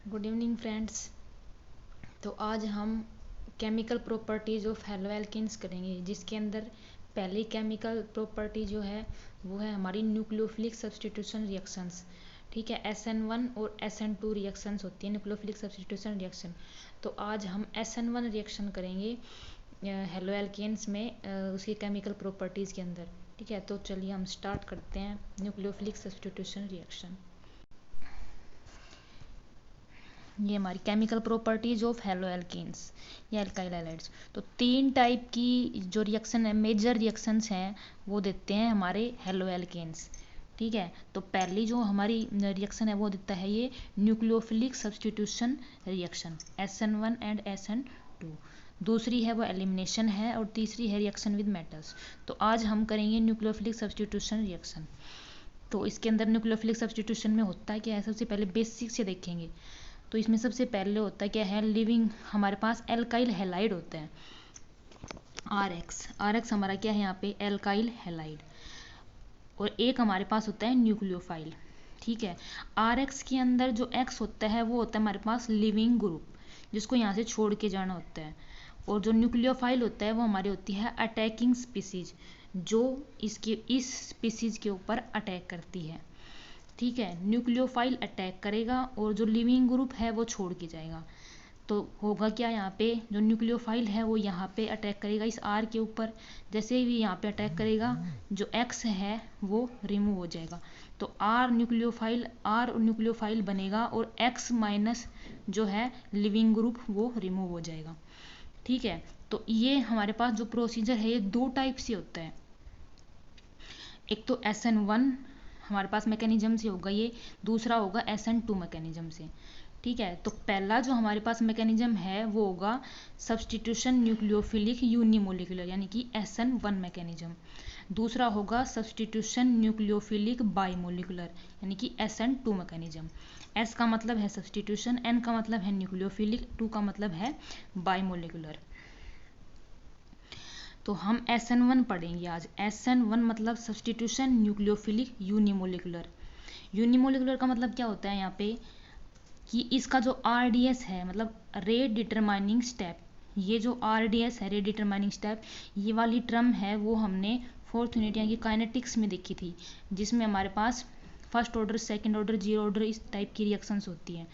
Good evening friends. तो आज हम केमिकल प्रॉपर्टीज ऑफ हेलोएल्केन्स करेंगे, जिसके अंदर पहली केमिकल प्रॉपर्टी जो है वो है हमारी न्यूक्लियोफिलिक सब्स्टिट्यूशन रिएक्शंस। ठीक है, SN1 और SN2 रिएक्शंस होती है न्यूक्लियोफिलिक सब्स्टिट्यूशन रिएक्शन। तो आज हम SN1 रिएक्शन करेंगे हेलोएल्केन्स में उसकी केमिकल प्रॉपर्टीज़ के अंदर। ठीक है, तो चलिए हम स्टार्ट करते हैं न्यूक्लियोफिलिक सब्स्टिट्यूशन रिएक्शन। ये हमारी केमिकल प्रॉपर्टीज ऑफ हेलोएल्केन्स या एल्काइल हैलाइड्स। तो तीन टाइप की जो रिएक्शन है, मेजर रिएक्शंस हैं, वो देते हैं हमारे हेलोएल्केन्स। ठीक है, तो पहली जो हमारी रिएक्शन है वो देता है ये nucleophilic substitution reaction SN1 and SN2। दूसरी है वो एलिमिनेशन है और तीसरी है रिएक्शन विद मेटल्स। तो आज हम करेंगे न्यूक्लियोफिलिक सब्स्टिट्यूशन रिएक्शन। तो इसके अंदर न्यूक्लियोफिलिक सब्स्टिट्यूशन में होता है क्या है, सबसे पहले बेसिक से देखेंगे। तो इसमें सबसे पहले होता है क्या है, लिविंग हमारे पास एल्काइल हैलाइड होते हैं RX हमारा क्या है यहाँ पे एल्काइल हैलाइड, और एक हमारे पास होता है न्यूक्लियोफाइल। ठीक है, RX के अंदर जो X होता है वो होता है हमारे पास लिविंग ग्रुप, जिसको यहाँ से छोड़ के जाना होता है। और जो न्यूक्लियोफाइल होता है वो हमारी होती है अटैकिंग स्पीसीज, जो इस स्पीसीज के ऊपर अटैक करती है। ठीक है, न्यूक्लियोफाइल अटैक करेगा और जो लिविंग ग्रुप है वो छोड़ के जाएगा। तो होगा क्या, यहाँ पे जो न्यूक्लियोफाइल है वो यहाँ पे अटैक करेगा इस R के ऊपर। जैसे ही यहाँ पे अटैक करेगा जो X है वो रिमूव हो जाएगा। तो R न्यूक्लियोफाइल बनेगा और X माइनस जो है लिविंग ग्रुप वो रिमूव हो जाएगा। ठीक है, तो ये हमारे पास जो प्रोसीजर है ये दो टाइप से होता है। एक तो SN1 हमारे पास मैकेनिज्म से होगा ये, दूसरा होगा SN2 मैकेनिज्म से। ठीक है, तो पहला जो हमारे पास मैकेनिज्म है वो होगा सब्स्टिट्यूशन न्यूक्लियोफिलिक यूनिमोलिकुलर यानी कि SN1 मैकेनिज्म। दूसरा होगा सब्स्टिट्यूशन न्यूक्लियोफिलिक बाइमोलिकुलर यानी कि SN2 मैकेनिज्म। S का मतलब है सब्स्टिट्यूशन, N का मतलब है न्यूक्लियोफिलिक, 2 का मतलब है बाइमोलिकुलर। तो हम SN1 पढ़ेंगे आज। SN1 मतलब सब्स्टिट्यूशन न्यूक्लियोफिलिक यूनिमोलिकुलर। यूनिमोलिकुलर का मतलब क्या होता है यहाँ पे कि इसका जो RDS है मतलब रेट डिटरमाइनिंग स्टेप, ये जो RDS है रेट डिटरमाइनिंग स्टेप, ये वाली टर्म है वो हमने फोर्थ यूनिट यानी कि काइनेटिक्स में देखी थी, जिसमें हमारे पास first order, second order, zero order इस टाइप की रिएक्शंस होती हैं।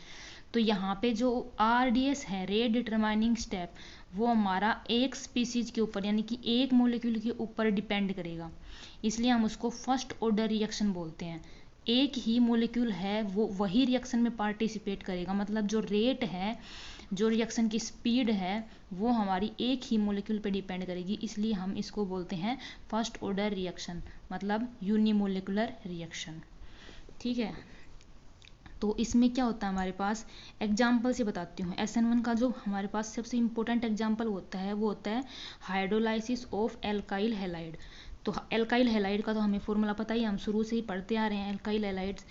तो यहाँ पे जो RDS है रेट डिटरमाइनिंग स्टेप, वो हमारा एक स्पीसीज के ऊपर यानी कि एक मोलिक्यूल के ऊपर डिपेंड करेगा, इसलिए हम उसको फर्स्ट ऑर्डर रिएक्शन बोलते हैं। एक ही मोलिक्यूल है वो वही रिएक्शन में पार्टिसिपेट करेगा, मतलब जो रेट है, जो रिएक्शन की स्पीड है वो हमारी एक ही मोलिक्यूल पे डिपेंड करेगी, इसलिए हम इसको बोलते हैं फर्स्ट ऑर्डर रिएक्शन मतलब यूनिमोलिकुलर रिएक्शन। ठीक है, तो इसमें क्या होता है हमारे पास, एग्जाम्पल से बताती हूँ। SN1 का जो हमारे पास सबसे इम्पोर्टेंट एग्जाम्पल होता है वो होता है हाइड्रोलाइसिस ऑफ एल्काइल हैलाइड। तो एल्काइल हैलाइड का तो हमें फॉर्मूला पता ही, हम शुरू से ही पढ़ते आ रहे हैं। एल्काइल हैलाइड्स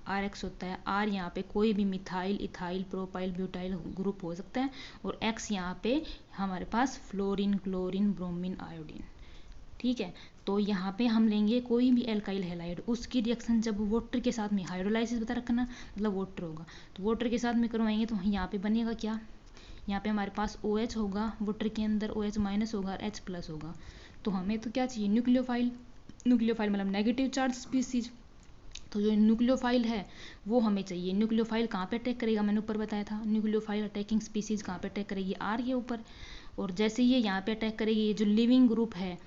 RX होता है, R यहाँ पे कोई भी methyl, ethyl, propyl, butyl group हो सकता है, और X यहाँ पे हमारे पास फ्लोरीन, क्लोरीन, ब्रोमीन, आयोडीन। ठीक है, तो यहाँ पे हम लेंगे कोई भी एल्काइल हैलाइड, उसकी रिएक्शन जब वाटर के साथ में, हाइड्रोलाइसिस बता रखना मतलब वाटर होगा, तो वाटर के साथ में करवाएंगे तो यहाँ पे बनेगा क्या, यहाँ पे हमारे पास OH होगा, वाटर के अंदर OH माइनस होगा, H प्लस होगा। तो हमें तो क्या चाहिए, न्यूक्लियोफाइल मतलब नेगेटिव चार्ज स्पीसीज। तो जो न्यूक्लियोफाइल है वो हमें चाहिए। न्यूक्लियोफाइल कहाँ पे अटैक करेगा, मैंने ऊपर बताया था, न्यूक्लियोफाइल अटैकिंग स्पीसीज कहाँ पे अटैक करेगी, R के ऊपर। और जैसे ये यहाँ पे अटैक करेगी, ये जो लिविंग ग्रुप है,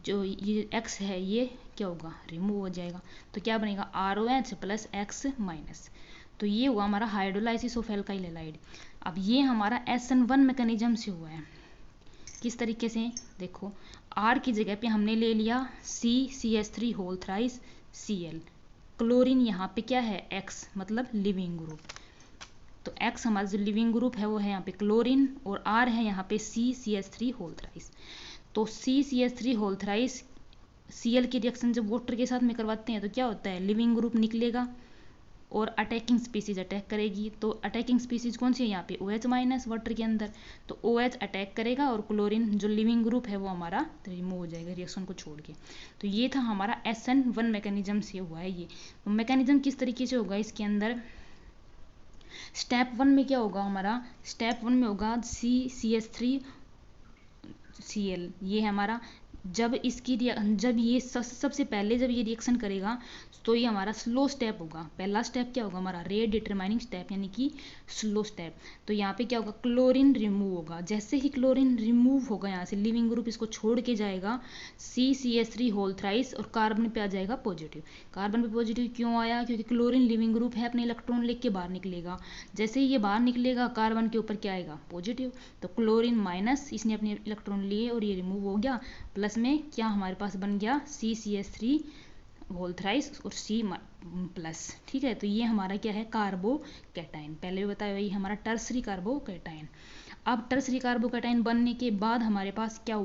जो ये X है, ये क्या होगा, रिमूव हो जाएगा। तो क्या बनेगा, ROH प्लस X माइनस। तो ये हुआ हमारा हाइड्रोलाइसिस ऑफ एल्काइल हैलाइड। अब ये हमारा SN1 मैकेनिज्म से हुआ है। किस तरीके से, देखो, R की जगह पे हमने ले लिया CCH3 whole thrice Cl। Chlorine यहाँ पे क्या है, X मतलब लिविंग ग्रुप। तो X हमारा जो लिविंग ग्रुप है वो है यहाँ पे क्लोरीन, और R है यहाँ पे CCH3 होल थ्राइस। तो CCH3 होल थ्राइस Cl की रिएक्शन जब वाटर के साथ में करवाते हैं तो क्या होता है, लिविंग ग्रुप निकलेगा और अटैकिंग स्पीसीज अटैक करेगी। तो अटैकिंग स्पीसीज कौन सी है यहाँ पे, OH माइनस वाटर के अंदर। तो OH अटैक करेगा और क्लोरीन जो लिविंग ग्रुप है वो हमारा रिमूव हो जाएगा रिएक्शन को छोड़ के। तो ये था हमारा SN1 मैकेनिज्म से हुआ है ये। तो मैकेनिज्म किस तरीके से होगा, इसके अंदर स्टेप 1 में क्या होगा हमारा, स्टेप 1 में होगा CCH3Cl, ये है हमारा। जब ये सबसे पहले जब ये रिएक्शन करेगा तो ये हमारा स्लो स्टेप होगा। पहला स्टेप क्या होगा हमारा, रेट डिटरमाइनिंग स्टेप, यानी कि स्लो स्टेप। तो यहाँ पे क्या होगा, क्लोरीन रिमूव होगा। जैसे ही क्लोरीन रिमूव होगा यहाँ से, लिविंग ग्रुप इसको छोड़ के जाएगा CCH3 होल थ्राइस, और कार्बन पे आ जाएगा पॉजिटिव। कार्बन पे पॉजिटिव क्यों आया, क्योंकि क्लोरीन लिविंग ग्रुप है, अपने इलेक्ट्रॉन लेके बाहर निकलेगा। जैसे ही ये बाहर निकलेगा कार्बन के ऊपर क्या आएगा, पॉजिटिव। तो क्लोरीन माइनस, इसने अपने इलेक्ट्रॉन लिए और ये रिमूव हो गया। प्लस में क्या हमारे पास बन गया, CCH3 होल थ्राइस और C प्लस। ठीक है, तो ये हमारा क्या है, कार्बोकैटायन। पहले भी बताया वही हमारा टर्सरी कार्बोकैटायन। अब टर्सरी कार्बोकैटायन बनने के बाद हमारे पास क्या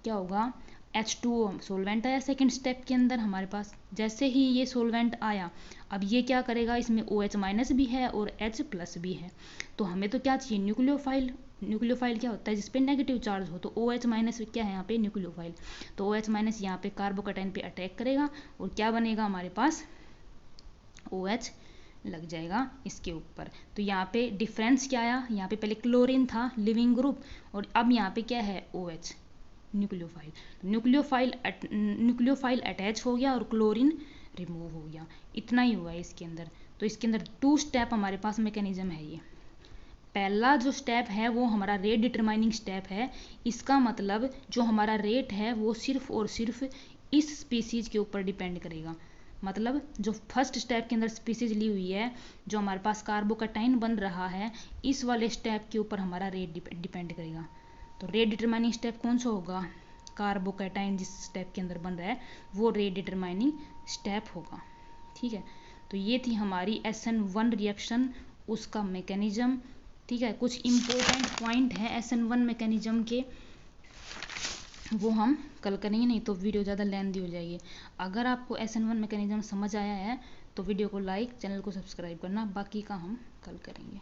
होगा, H2O सोलवेंट आया सेकेंड स्टेप के अंदर हमारे पास। जैसे ही ये सोलवेंट आया, अब ये क्या करेगा, इसमें OH माइनस भी है और H प्लस भी है। तो हमें तो क्या चाहिए, न्यूक्लियोफाइल। न्यूक्लियोफाइल क्या होता है, जिसपे नेगेटिव चार्ज हो। तो OH माइनस क्या है यहाँ पे, न्यूक्लियोफाइल। तो OH माइनस यहाँ पे कार्बोकैटायन पे अटैक करेगा और क्या बनेगा हमारे पास, OH लग जाएगा इसके ऊपर। तो यहाँ पे डिफरेंस क्या आया, यहाँ पे पहले क्लोरीन था लिविंग ग्रुप, और अब यहाँ पे क्या है, OH न्यूक्लियोफाइल। न्यूक्लियोफाइल अटैच हो गया और क्लोरीन रिमूव हो गया। इतना ही हुआ है इसके अंदर। तो इसके अंदर 2 स्टेप हमारे पास मैकेनिज्म है। ये पहला जो स्टेप है वो हमारा रेट डिटरमाइनिंग स्टेप है। इसका मतलब जो हमारा रेट है वो सिर्फ और सिर्फ इस स्पीसीज के ऊपर डिपेंड करेगा। मतलब जो फर्स्ट स्टेप के अंदर स्पीसीज ली हुई है, जो हमारे पास कार्बोकैटायन बन रहा है, इस वाले स्टेप के ऊपर हमारा रेट डिपेंड करेगा। तो रेट डिटरमाइनिंग स्टेप कौन सा होगा, कार्बोकैटायन जिस स्टेप के अंदर बन रहा है वो रेट डिटरमाइनिंग स्टेप होगा। ठीक है, तो ये थी हमारी SN1 रिएक्शन, उसका मैकेनिज्म। ठीक है, कुछ इम्पोर्टेंट पॉइंट है SN1 मैकेनिज्म के, वो हम कल करेंगे, नहीं तो वीडियो ज़्यादा लेंथी हो जाएगी। अगर आपको SN1 मैकेनिज्म समझ आया है तो वीडियो को लाइक, चैनल को सब्सक्राइब करना, बाकी का हम कल करेंगे।